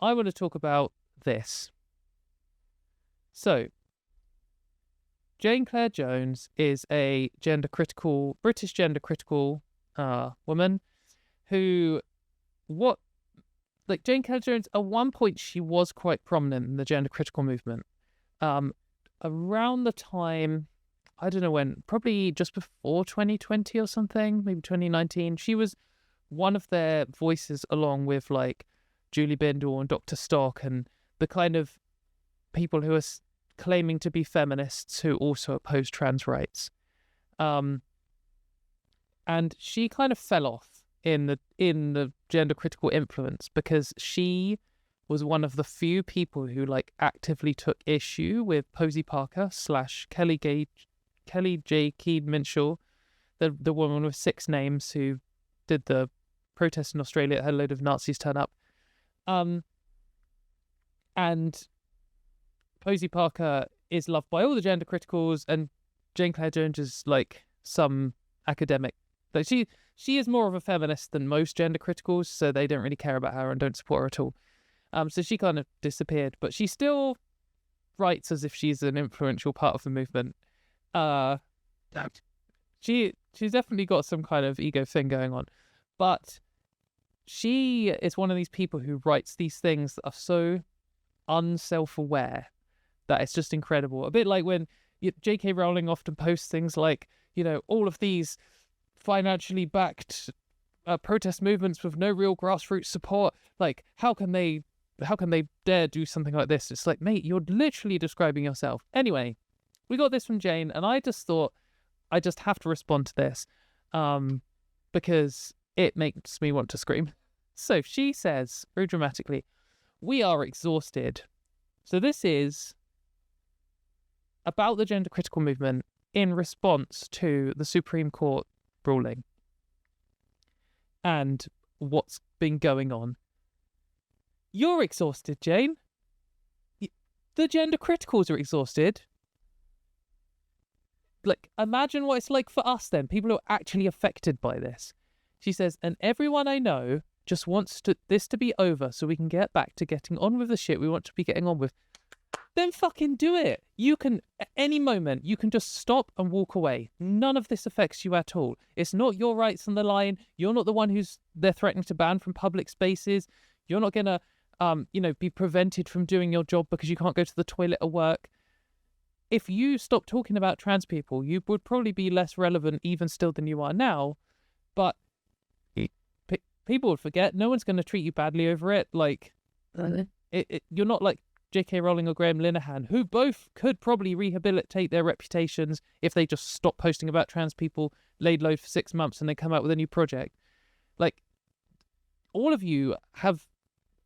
I want to talk about this. So, Jane Clare Jones is a British gender critical woman who, Jane Clare Jones, at one point she was quite prominent in the gender critical movement. Around the time, I don't know when, probably just before 2020 or something, maybe 2019, she was one of their voices along with like Julie Bindel and Dr. Stock and the kind of people who are claiming to be feminists who also oppose trans rights. And she kind of fell off in the gender critical influence because she was one of the few people who like actively took issue with Posey Parker / Kelly J. Keane Minshall, the woman with 6 names who did the protest in Australia that had a load of Nazis turn up. And Posey Parker is loved by all the gender criticals, and Jane Clare Jones is like some academic. Like she is more of a feminist than most gender criticals, so they don't really care about her and don't support her at all. So she kind of disappeared, but she still writes as if she's an influential part of the movement. She's definitely got some kind of ego thing going on, but she is one of these people who writes these things that are so unself-aware that it's just incredible. A bit like when J.K. Rowling often posts things like, all of these financially backed protest movements with no real grassroots support. Like, how can they dare do something like this? It's like, mate, you're literally describing yourself. Anyway, we got this from Jane, and I just thought I just have to respond to this because it makes me want to scream. So she says, very dramatically, "We are exhausted." So this is about the gender critical movement in response to the Supreme Court ruling and what's been going on. You're exhausted, Jane. The gender criticals are exhausted. Like, imagine what it's like for us then, people who are actually affected by this. She says, "And everyone I know just wants this to be over so we can get back to getting on with the shit we want to be getting on with." Then fucking do it. You can, at any moment, you can just stop and walk away. None of this affects you at all. It's not your rights on the line. You're not the one they're threatening to ban from public spaces. You're not going to, be prevented from doing your job because you can't go to the toilet at work. If you stop talking about trans people, you would probably be less relevant even still than you are now. But people would forget. No one's going to treat you badly over it. Like, you're not like J.K. Rowling or Graham Linehan, who both could probably rehabilitate their reputations if they just stop posting about trans people, laid low for 6 months, and they come out with a new project. Like, all of you have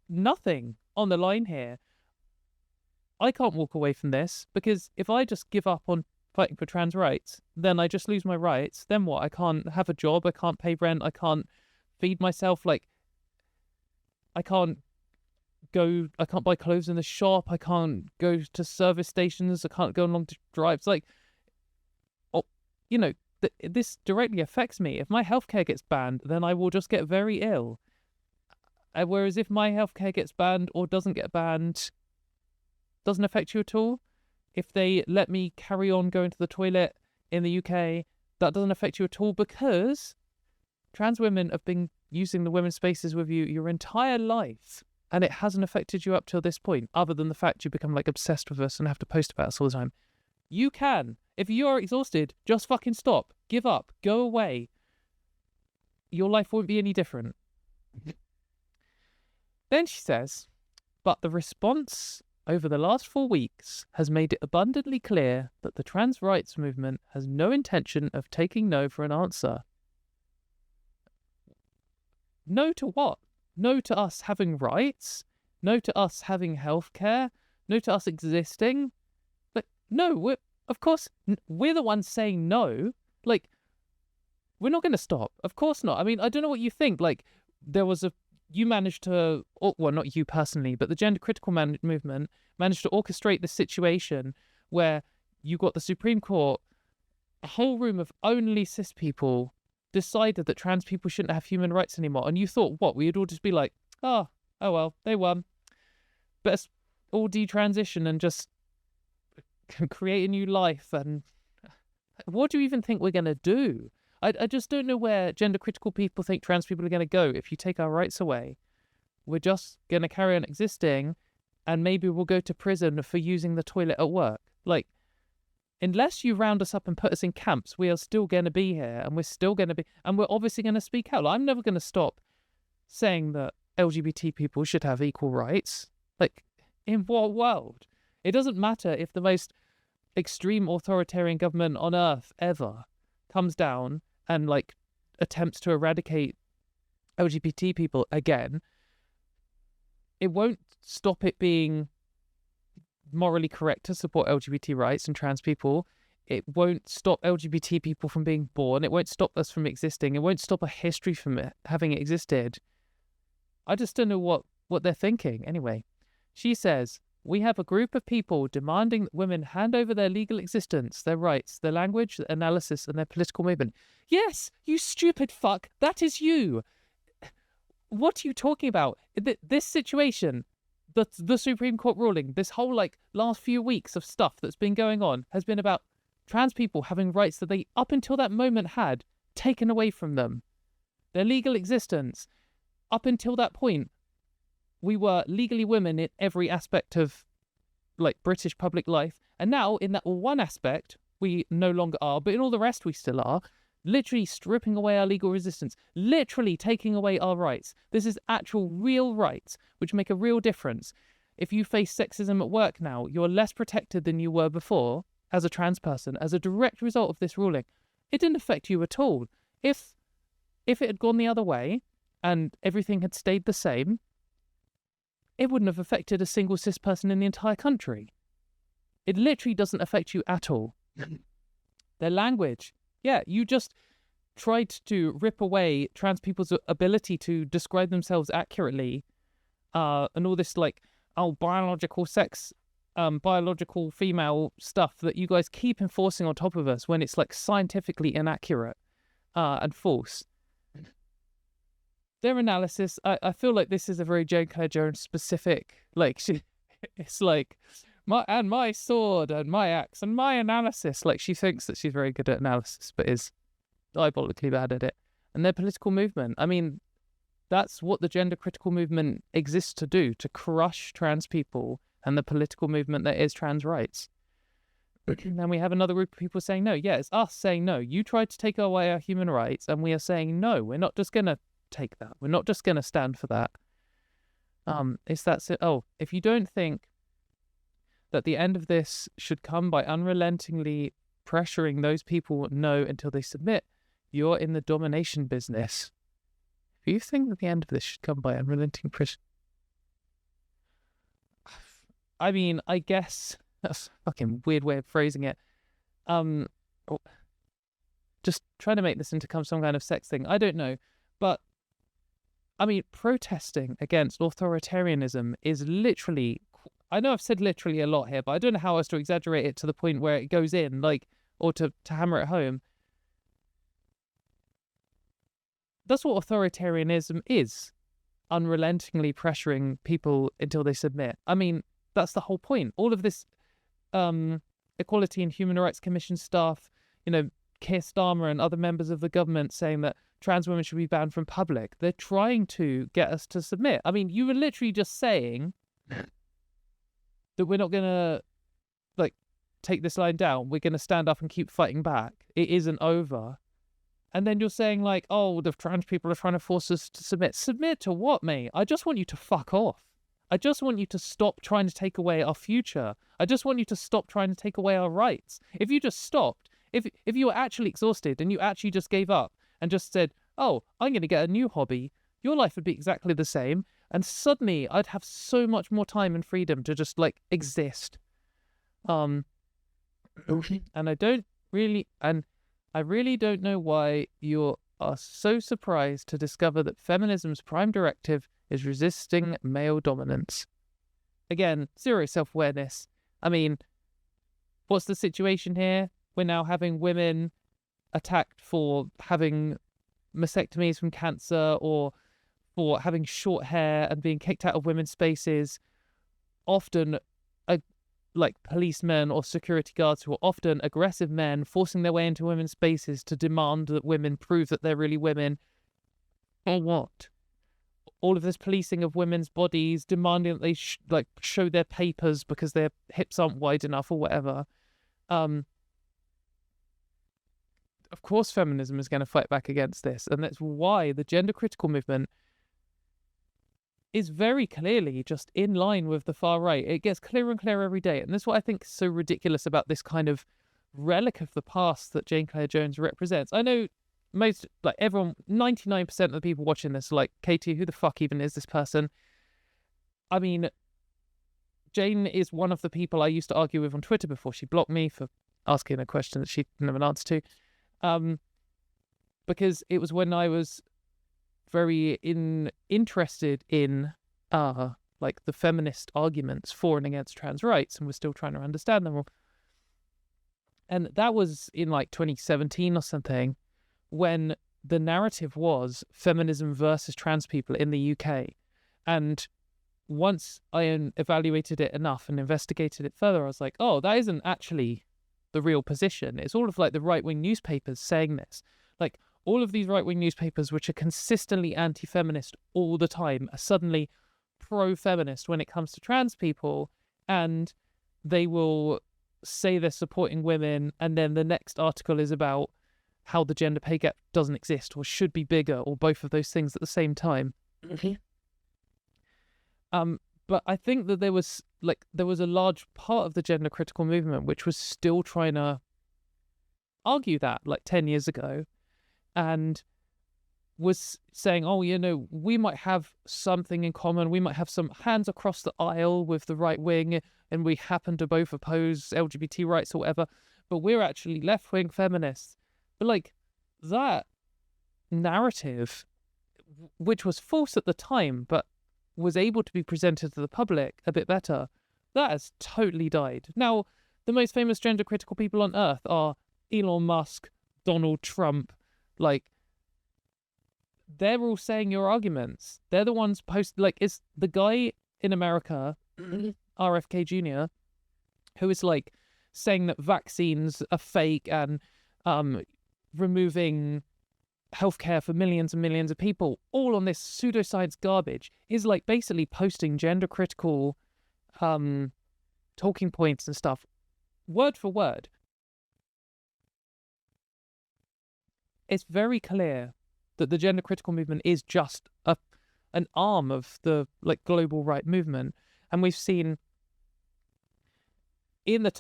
nothing on the line here. I can't walk away from this because if I just give up on fighting for trans rights, then I just lose my rights. Then what? I can't have a job. I can't pay rent. I can't feed myself. Like, I can't buy clothes in the shop. I can't go to service stations. I can't go on long drives. Like, this directly affects me. If my healthcare gets banned, then I will just get very ill. Whereas if my healthcare gets banned or doesn't get banned, doesn't affect you at all. If they let me carry on going to the toilet in the UK, that doesn't affect you at all because trans women have been using the women's spaces with you your entire life. And it hasn't affected you up till this point, other than the fact you become like obsessed with us and have to post about us all the time. You can. If you are exhausted, just fucking stop. Give up. Go away. Your life won't be any different. Then she says, "But the response over the last 4 weeks has made it abundantly clear that the trans rights movement has no intention of taking no for an answer." No to what? No to us having rights? No to us having healthcare? No to us existing? Like, no, we're the ones saying no. Like, we're not going to stop. Of course not. I mean, I don't know what you think. Like, you managed to, well, not you personally, but the gender critical movement managed to orchestrate the situation where you got the Supreme Court, a whole room of only cis people, decided that trans people shouldn't have human rights anymore. And you thought, what, we'd all just be like, oh well, they won. better all detransition and just create a new life. And what do you even think we're going to do? I just don't know where gender critical people think trans people are going to go if you take our rights away. We're just going to carry on existing, and maybe we'll go to prison for using the toilet at work. Like, unless you round us up and put us in camps, we are still going to be here, and we're still going to be, and we're obviously going to speak out. Like, I'm never going to stop saying that LGBT people should have equal rights. Like, in what world? It doesn't matter if the most extreme authoritarian government on earth ever comes down and like attempts to eradicate LGBT people again. It won't stop it being morally correct to support LGBT rights and trans people. It won't stop LGBT people from being born. It won't stop us from existing. It won't stop a history from it having existed. I just don't know what they're thinking. Anyway, she says, we have a group of people demanding that women hand over their legal existence, their rights, their language, their analysis, and their political movement. Yes, you stupid fuck. That is you. What are you talking about? This situation, the Supreme Court ruling, this whole like last few weeks of stuff that's been going on has been about trans people having rights that they up until that moment had taken away from them. Their legal existence. Up until that point, we were legally women in every aspect of like British public life. And now in that one aspect, we no longer are, but in all the rest we still are. Literally stripping away our legal resistance, literally taking away our rights. This is actual real rights, which make a real difference. If you face sexism at work now, you're less protected than you were before as a trans person, as a direct result of this ruling. It didn't affect you at all. If it had gone the other way and everything had stayed the same, it wouldn't have affected a single cis person in the entire country. It literally doesn't affect you at all. Their language. Yeah, you just tried to rip away trans people's ability to describe themselves accurately, and all this like, biological sex, biological female stuff that you guys keep enforcing on top of us when it's like scientifically inaccurate and false. Their analysis, I feel like this is a very Jane Clare Jones specific, like it's like my sword and my axe and my analysis. Like she thinks that she's very good at analysis, but is diabolically bad at it. And their political movement, I mean, that's what the gender critical movement exists to do, to crush trans people and the political movement that is trans rights. And then we have another group of people saying no. Yeah, it's us saying no. You tried to take away our human rights, and we are saying no. We're not just going to take that. We're not just going to stand for that. It's that. If you don't think that the end of this should come by unrelentingly pressuring those people no until they submit, you're in the domination business. If you think that the end of this should come by unrelenting pressure, I mean, I guess that's a fucking weird way of phrasing it. Just trying to make this into some kind of sex thing. I don't know. But, I mean, protesting against authoritarianism is literally, I know I've said literally a lot here, but I don't know how else to exaggerate it to the point where it goes in, like, or to hammer it home. That's what authoritarianism is. Unrelentingly pressuring people until they submit. I mean, that's the whole point. All of this Equality and Human Rights Commission stuff, you know, Keir Starmer and other members of the government saying that trans women should be banned from public. They're trying to get us to submit. I mean, you were literally just saying that we're not going to, like, take this line down. We're going to stand up and keep fighting back. It isn't over. And then you're saying, like, oh, the trans people are trying to force us to submit. Submit to what, mate? I just want you to fuck off. I just want you to stop trying to take away our future. I just want you to stop trying to take away our rights. If you just stopped, if you were actually exhausted and you actually just gave up and just said, oh, I'm going to get a new hobby, your life would be exactly the same. And suddenly I'd have so much more time and freedom to just, like, exist. And I really don't know why you are so surprised to discover that feminism's prime directive is resisting male dominance. Again, zero self-awareness. I mean, what's the situation here? We're now having women attacked for having mastectomies from cancer or for having short hair and being kicked out of women's spaces. often like policemen or security guards who are often aggressive men forcing their way into women's spaces to demand that women prove that they're really women. Or what? All of this policing of women's bodies, demanding that they show their papers because their hips aren't wide enough or whatever. Of course feminism is going to fight back against this, and that's why the gender critical movement is very clearly just in line with the far right. It gets clearer and clearer every day, and that's what I think is so ridiculous about this kind of relic of the past that Jane Clare Jones represents. I know most, like everyone, 99% of the people watching this are like, Katie, who the fuck even is this person? I mean, Jane is one of the people I used to argue with on Twitter before she blocked me for asking a question that she didn't have an answer to. Because it was when I was very interested in like the feminist arguments for and against trans rights, and we're still trying to understand them all. And that was in like 2017 or something, when the narrative was feminism versus trans people in the UK. And once I evaluated it enough and investigated it further, I was like, oh, that isn't actually the real position. It's all of like the right-wing newspapers saying this. Like, all of these right-wing newspapers, which are consistently anti-feminist all the time, are suddenly pro-feminist when it comes to trans people, and they will say they're supporting women, and then the next article is about how the gender pay gap doesn't exist or should be bigger, or both of those things at the same time. But I think that there was a large part of the gender critical movement which was still trying to argue that, like 10 years ago, and was saying, oh, you know, we might have something in common. We might have some hands across the aisle with the right wing, and we happen to both oppose LGBT rights or whatever, but we're actually left-wing feminists. But like, that narrative, which was false at the time, but was able to be presented to the public a bit better, that has totally died. Now, the most famous gender critical people on earth are Elon Musk, Donald Trump. Like, they're all saying your arguments. They're the ones it's the guy in America, RFK Jr., who is like saying that vaccines are fake and removing healthcare for millions and millions of people, all on this pseudoscience garbage, is like basically posting gender critical talking points and stuff word for word. It's very clear that the gender critical movement is just an arm of the like global right movement, and we've seen in the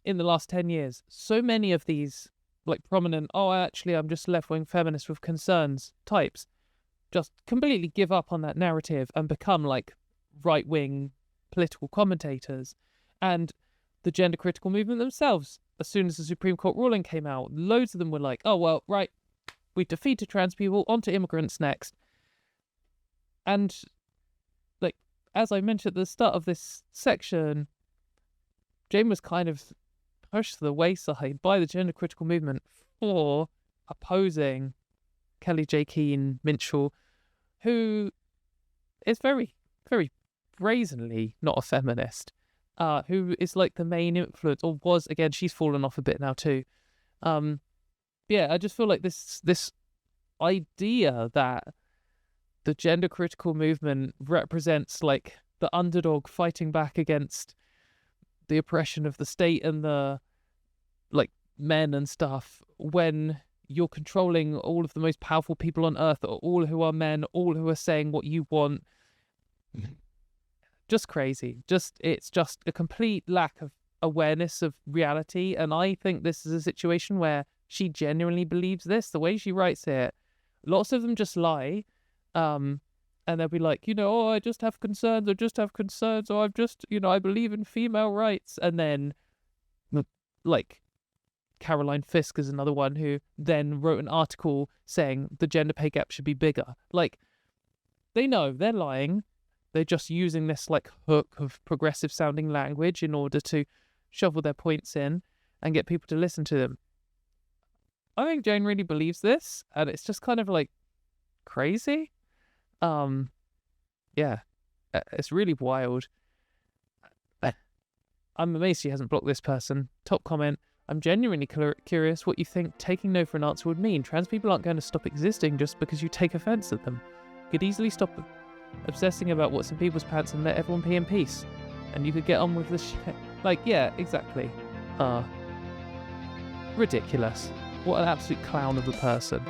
last 10 years so many of these like prominent, oh, actually I'm just left-wing feminist with concerns types, just completely give up on that narrative and become like right-wing political commentators. And the gender critical movement themselves, as soon as the Supreme Court ruling came out, loads of them were like, oh, well, right, we defeated trans people, onto immigrants next. And like, as I mentioned at the start of this section, Jane was kind of pushed to the wayside by the gender critical movement for opposing Kelly J. Keane Minshall, who is very, very brazenly not a feminist, who is like the main influence, or was, again, she's fallen off a bit now too. Yeah, I just feel like this idea that the gender critical movement represents like the underdog fighting back against the oppression of the state and the like men and stuff, when you're controlling all of the most powerful people on earth, all who are men, all who are saying what you want. Just crazy. It's just a complete lack of awareness of reality. And I think this is a situation where she genuinely believes this. The way she writes it, lots of them just lie. And they'll be like, you know, oh, I just have concerns, or I've just, you know, I believe in female rights. And then, like, Caroline Fisk is another one who then wrote an article saying the gender pay gap should be bigger. Like, they know they're lying. They're just using this, like, hook of progressive sounding language in order to shovel their points in and get people to listen to them. I think Jane really believes this, and it's just kind of, like, crazy. Yeah, it's really wild. I'm amazed she hasn't blocked this person. Top comment. I'm genuinely curious what you think taking no for an answer would mean. Trans people aren't going to stop existing just because you take offence at them. You could easily stop obsessing about what's in people's pants and let everyone pee in peace. And you could get on with the shit. Like, yeah, exactly. Ridiculous. What an absolute clown of a person.